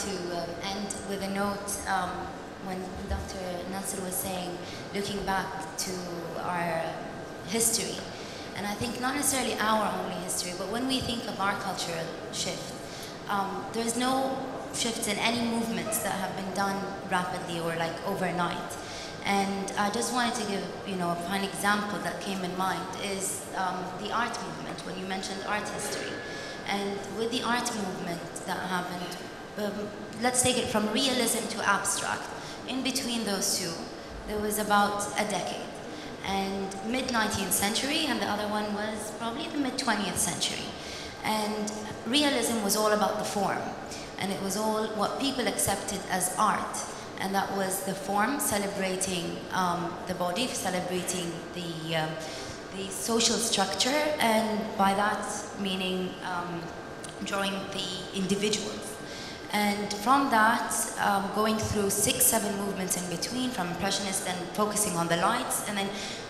to end with a note when Dr. Nasser was saying, looking back to our history. And I think not necessarily our only history, but when we think of our cultural shift, there's no shifts in any movements that have been done rapidly or like overnight. And I just wanted to give, a fine example that came in mind is the art movement, when you mentioned art history. And with the art movement that happened, let's take it from realism to abstract. In between those two, there was about a decade. And mid-19th century, and the other one was probably the mid-20th century. And realism was all about the form. And it was all what people accepted as art. And that was the form celebrating the body, celebrating the social structure, and by that meaning drawing the individuals. And from that, going through 6, 7 movements in between, from Impressionist and focusing on the lights, and then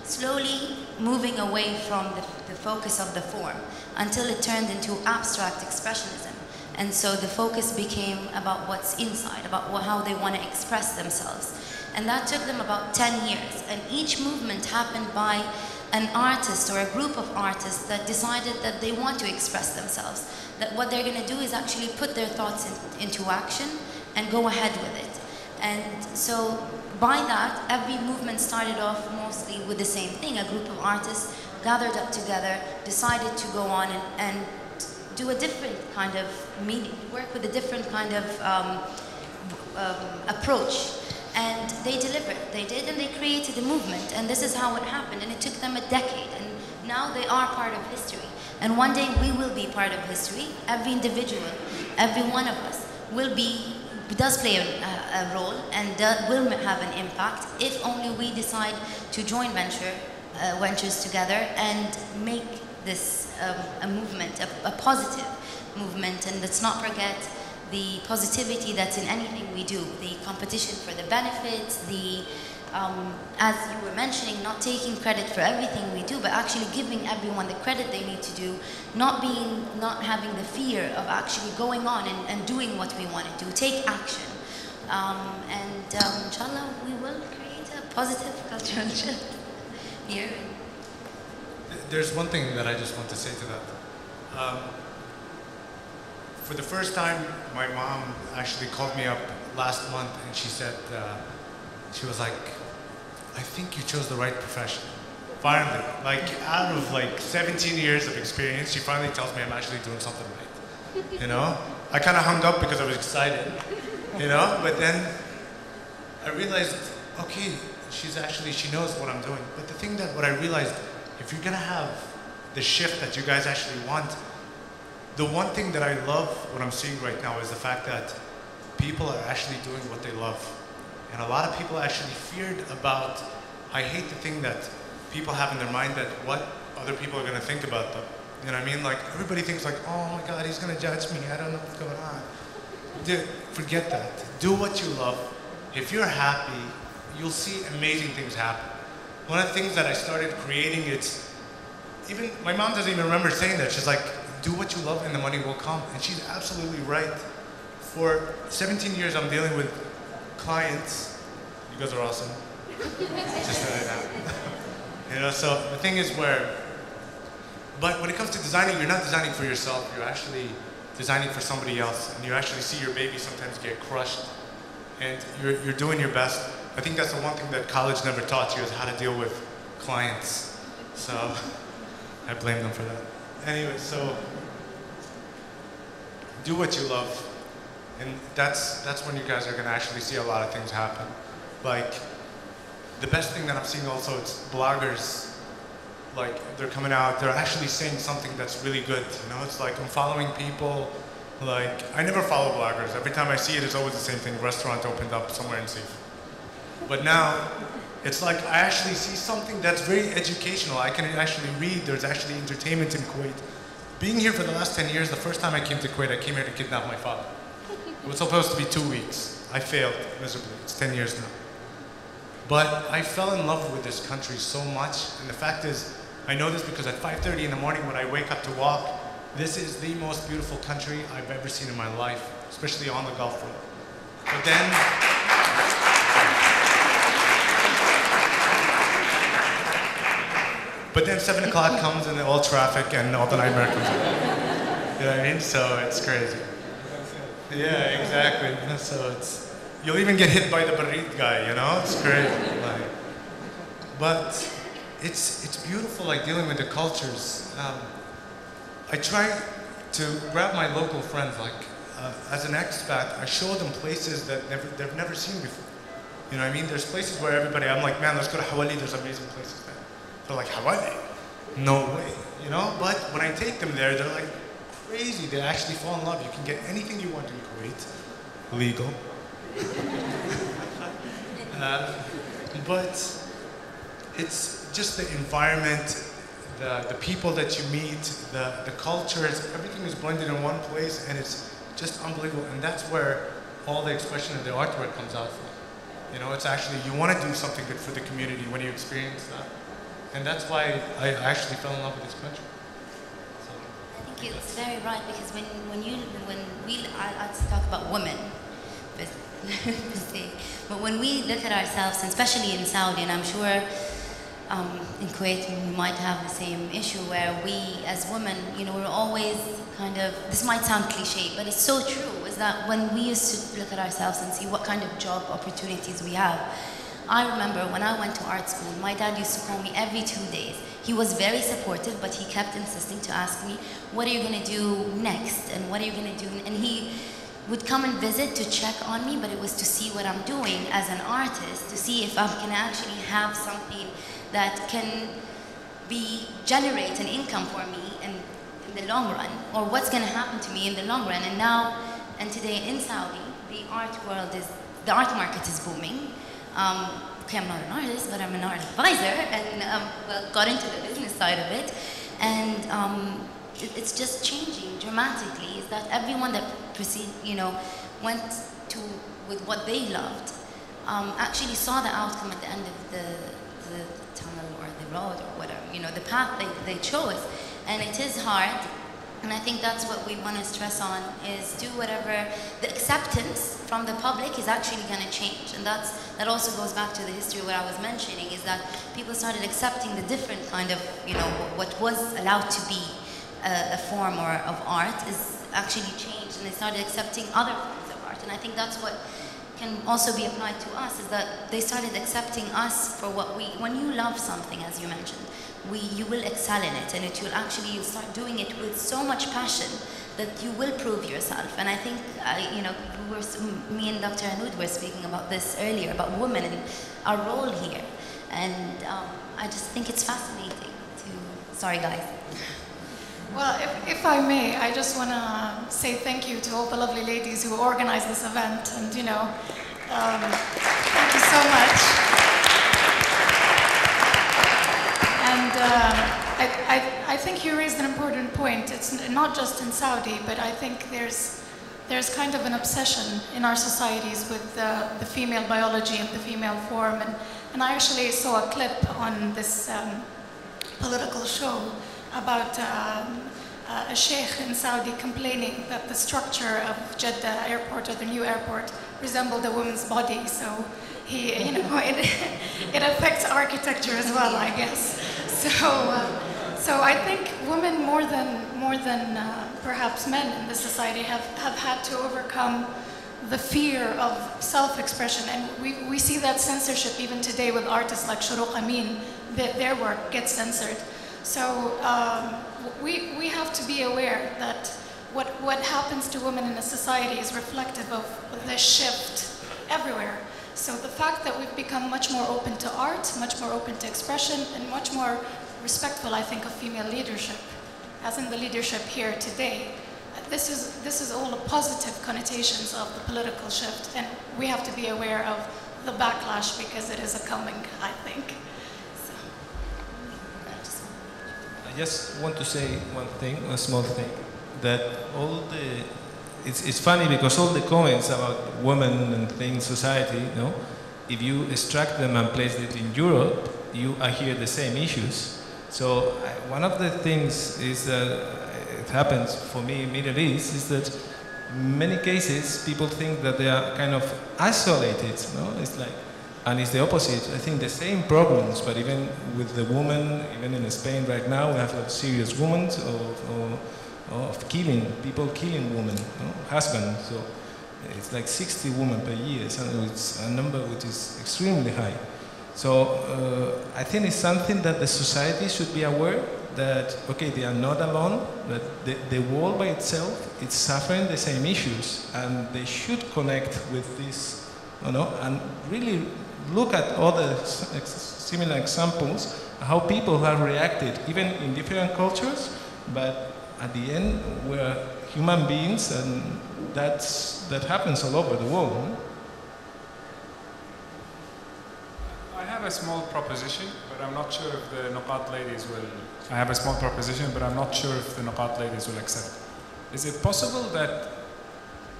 slowly moving away from the focus of the form until it turned into abstract expressionism. And so the focus became about what's inside, about how they want to express themselves. And that took them about 10 years. And each movement happened by an artist or a group of artists that decided that they want to express themselves. That what they're going to do is actually put their thoughts into action and go ahead with it. And so by that, every movement started off mostly with the same thing. A group of artists gathered up together, decided to go on and do a different kind of work with a different kind of approach. And they delivered, they did, and they created a movement. And this is how it happened. And it took them a decade. And now they are part of history. And one day we will be part of history. Every individual, every one of us does play a role and will have an impact if only we decide to join ventures together and make this a movement, a positive movement. And let's not forget the positivity that's in anything we do, the competition for the benefits, as you were mentioning, not taking credit for everything we do, but actually giving everyone the credit they need to do, not having the fear of actually going on and doing what we want to do, take action. Inshallah, we will create a positive cultural shift here. There's one thing that I just want to say to that. For the first time, my mom actually called me up last month and she said, she was like, I think you chose the right profession. Finally, like out of like 17 years of experience, she finally tells me I'm actually doing something right. I kind of hung up because I was excited, but then I realized, okay, she knows what I'm doing. But the thing what I realized, if you're gonna have the shift that you guys actually want, the one thing that I love, what I'm seeing right now, is the fact that people are actually doing what they love. And a lot of people actually feared about, I hate the thing that people have in their mind that what other people are gonna think about them. You know what I mean? Like everybody thinks like, oh my God, he's gonna judge me, I don't know what's going on. Dude, forget that. Do what you love. If you're happy, you'll see amazing things happen. One of the things that I started creating, even my mom doesn't even remember saying that. She's like, do what you love and the money will come. And she's absolutely right. For 17 years, I'm dealing with clients. You guys are awesome. Just know that. So the thing is but when it comes to designing, you're not designing for yourself. You're actually designing for somebody else. And you actually see your baby sometimes get crushed. And you're doing your best. I think that's the one thing that college never taught you, is how to deal with clients. So I blame them for that. Anyway, so do what you love. And that's when you guys are gonna actually see a lot of things happen. Like, the best thing that I'm seeing also, it's bloggers, like they're coming out, they're actually saying something that's really good. It's like I'm following people, like I never follow bloggers. Every time I see it, it's always the same thing. Restaurant opened up somewhere in Safe. But now, it's like I actually see something that's very educational. I can actually read. There's actually entertainment in Kuwait. Being here for the last 10 years, the first time I came to Kuwait, I came here to kidnap my father. It was supposed to be 2 weeks. I failed miserably. It's 10 years now. But I fell in love with this country so much. And the fact is, I know this because at 5:30 in the morning when I wake up to walk, this is the most beautiful country I've ever seen in my life. especially on the Gulf Road. But then, but then 7 o'clock comes and all traffic and all the nightmare comes in. You know what I mean? So it's crazy. Yeah, exactly. So it's, you'll even get hit by the Barid guy, you know? It's crazy. Like, but it's beautiful, like dealing with the cultures. I try to grab my local friends, like as an expat, I show them places that they've never seen before. You know what I mean? There's places where everybody, I'm like, man, let's go to Hawali, there's amazing places there. They're like, Hawali? No way, you know? But when I take them there, they're like crazy. They actually fall in love. You can get anything you want in Kuwait, legal. But it's just the environment, the people that you meet, the cultures, everything is blended in one place, and it's just unbelievable. And that's where all the expression of the artwork comes out from. You know, it's actually, you want to do something good for the community when you experience that. And that's why I actually fell in love with this country. So. I think it's very right, because when I like to talk about women, but when we look at ourselves, and especially in Saudi, and I'm sure in Kuwait we might have the same issue, where we as women, you know, we're always kind of, this might sound cliche, but it's so true, is that when we used to look at ourselves and see what kind of job opportunities we have. I remember when I went to art school, my dad used to call me every 2 days. He was very supportive, but he kept insisting to ask me, what are you going to do next? And what are you going to do? And he would come and visit to check on me, but it was to see what I'm doing as an artist, to see if I can actually have something that can generate an income for me in the long run, or what's going to happen to me in the long run. And today in Saudi, the art market is booming. Okay, I'm not an artist, but I'm an art advisor, and got into the business side of it. And it's just changing dramatically. Is that everyone that went to with what they loved, actually saw the outcome at the end of the tunnel or the road or whatever, you know, the path they chose. And it is hard. And I think that's what we want to stress on, is do whatever. The acceptance from the public is actually going to change. And that also goes back to the history what I was mentioning, is that people started accepting the different kind of, you know, what was allowed to be a form of art is actually changed, and they started accepting other forms of art. And I think that's what can also be applied to us, is that they started accepting us for what when you love something, as you mentioned, you will excel in it, and you'll start doing it with so much passion that you will prove yourself. And I think, me and Dr. Anoud were speaking about this earlier, about women and our role here. And I just think it's fascinating sorry guys. Well, if I may, I just want to say thank you to all the lovely ladies who organized this event, and thank you so much. And I think you raised an important point. It's not just in Saudi, but I think there's kind of an obsession in our societies with the female biology and the female form. And I actually saw a clip on this political show about a sheikh in Saudi complaining that the structure of Jeddah airport, or the new airport, resembled a woman's body. So it affects architecture as well, I guess. So I think women more than perhaps men in this society have had to overcome the fear of self-expression, and we see that censorship even today with artists like Shuruq Amin. Their work gets censored. So we have to be aware that what happens to women in a society is reflective of the shift everywhere. So the fact that we've become much more open to art, much more open to expression, and much more respectful, I think, of female leadership, as in the leadership here today, this is all the positive connotations of the political shift, and we have to be aware of the backlash, because it is a coming, I think. I just want to say one thing, a small thing, that it's funny because all the comments about women and things, society, if you extract them and place it in Europe, I hear the same issues. So one of the things is that it happens for me in Middle East is that many cases people think that they are kind of isolated, no? It's like, and it's the opposite. I think the same problems, but even with the woman, even in Spain right now, we have a serious women of killing, people killing women, no? Husbands. So it's like 60 women per year, so it's a number which is extremely high. So I think it's something that the society should be aware that, okay, they are not alone, that the world by itself is suffering the same issues, and they should connect with this, you know, and really look at other similar examples, how people have reacted, even in different cultures, but at the end, we're human beings, and that happens all over the world. Huh? I have a small proposition, but I'm not sure if the Nuqat ladies will. I have a small proposition, but I'm not sure if the Nuqat ladies will accept. Is it possible that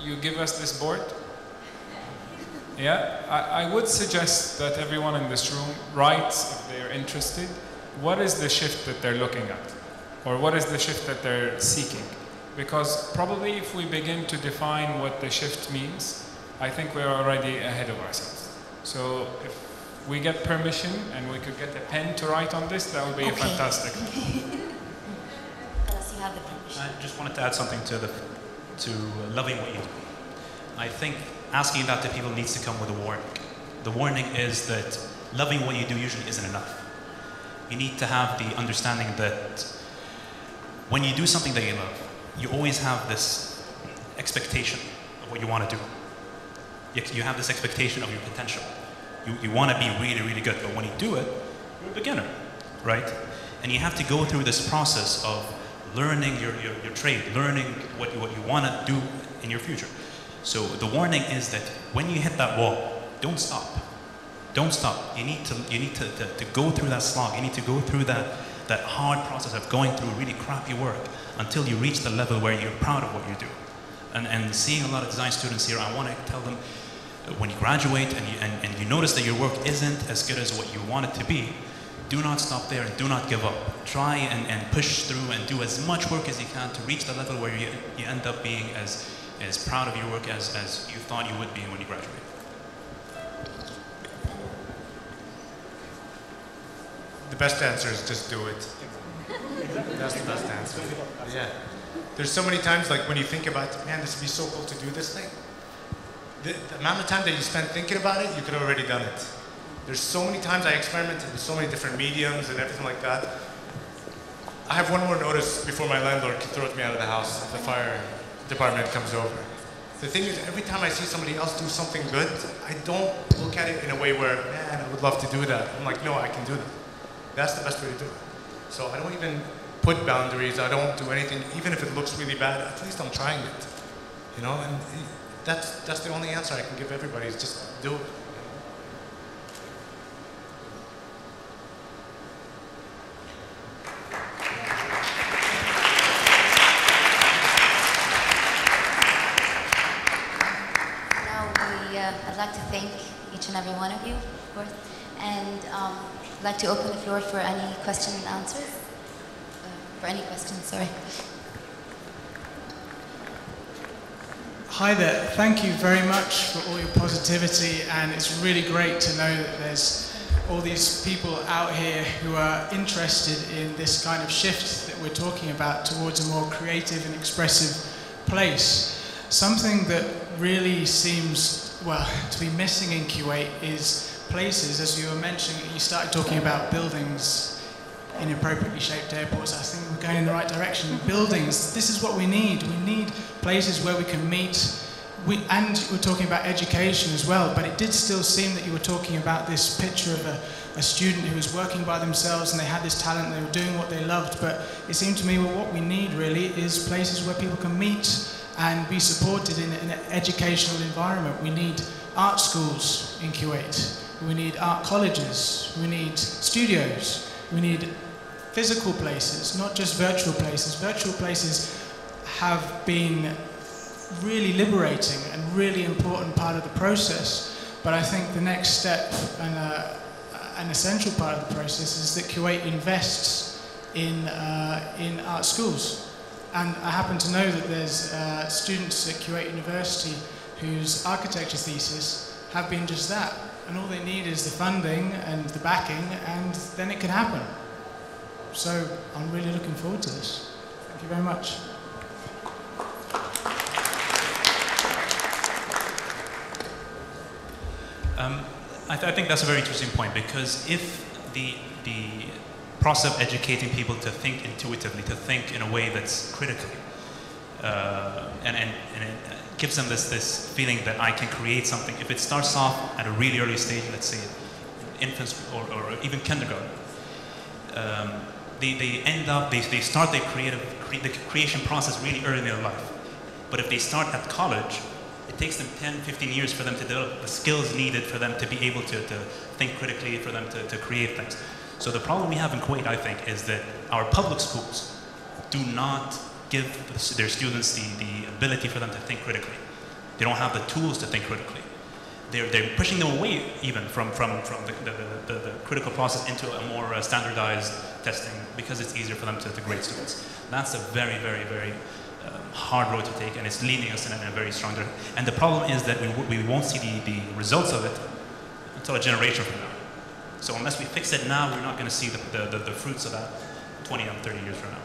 you give us this board? Yeah, I would suggest that everyone in this room writes, if they're interested, what is the shift that they're looking at? Or what is the shift that they're seeking? Because probably if we begin to define what the shift means, I think we're already ahead of ourselves. So if we get permission and we could get a pen to write on this, that would be fantastic. Unless you have the permission. I just wanted to add something to loving what you do. I think asking that to people needs to come with a warning. The warning is that loving what you do usually isn't enough. You need to have the understanding that when you do something that you love, you always have this expectation of what you want to do. You have this expectation of your potential. You want to be really, really good, but when you do it, you're a beginner, right? And you have to go through this process of learning your trade, learning what you want to do in your future. So the warning is that when you hit that wall, don't stop. Don't stop. You need to go through that slog. You need to go through that hard process of going through really crappy work until you reach the level where you're proud of what you do. And seeing a lot of design students here, I want to tell them, when you graduate and you notice that your work isn't as good as what you want it to be, do not stop there and do not give up. Try and push through and do as much work as you can to reach the level where you end up being as proud of your work as you thought you would be when you graduate. The best answer is just do it. That's the best answer. Yeah. There's so many times, like when you think about, man, this would be so cool to do this thing. The amount of time that you spend thinking about it, you could have already done it. There's so many times I experimented with so many different mediums and everything like that. I have one more notice before my landlord throws me out of the house if the fire department comes over. The thing is, every time I see somebody else do something good, I don't look at it in a way where, man, I would love to do that. I'm like, no, I can do that. That's the best way to do it. So I don't even put boundaries. I don't do anything, even if it looks really bad. At least I'm trying it, you know. And that's the only answer I can give everybody is just do it. I'd like to thank each and every one of you, of course, and I'd like to open the floor for any question and answers. For any questions, sorry. Hi there, thank you very much for all your positivity, and it's really great to know that there's all these people out here who are interested in this kind of shift that we're talking about towards a more creative and expressive place. Something that really seems, well, to be missing in Kuwait is places, as you were mentioning, you started talking about buildings, inappropriately shaped airports. I think we're going in the right direction. Buildings, this is what we need. We need places where we can meet. And we're talking about education as well, but it did still seem that you were talking about this picture of a student who was working by themselves and they had this talent, they were doing what they loved, but it seemed to me, well, what we need really is places where people can meet and be supported in an educational environment. We need art schools in Kuwait. We need art colleges. We need studios. We need physical places, not just virtual places. Virtual places have been really liberating and really important part of the process. But I think the next step and an essential part of the process is that Kuwait invests in art schools. And I happen to know that there's students at Kuwait University whose architecture thesis have been just that. And all they need is the funding and the backing, and then it can happen. So I'm really looking forward to this. Thank you very much. I think that's a very interesting point, because if the process of educating people to think intuitively, to think in a way that's critical, and it gives them this feeling that I can create something. If it starts off at a really early stage, let's say infants or even kindergarten, they start the creation process really early in their life. But if they start at college, it takes them 10, 15 years for them to develop the skills needed for them to be able to think critically, for them to create things. So the problem we have in Kuwait, I think, is that our public schools do not give their students the ability for them to think critically. They don't have the tools to think critically. They're pushing them away even from the critical process into a more standardized testing, because it's easier for them to grade students. That's a very, very, very hard road to take, and it's leading us in a very strong direction. And the problem is that we won't see the results of it until a generation from now. So unless we fix it now, we're not going to see the fruits of that 20 and 30 years from now.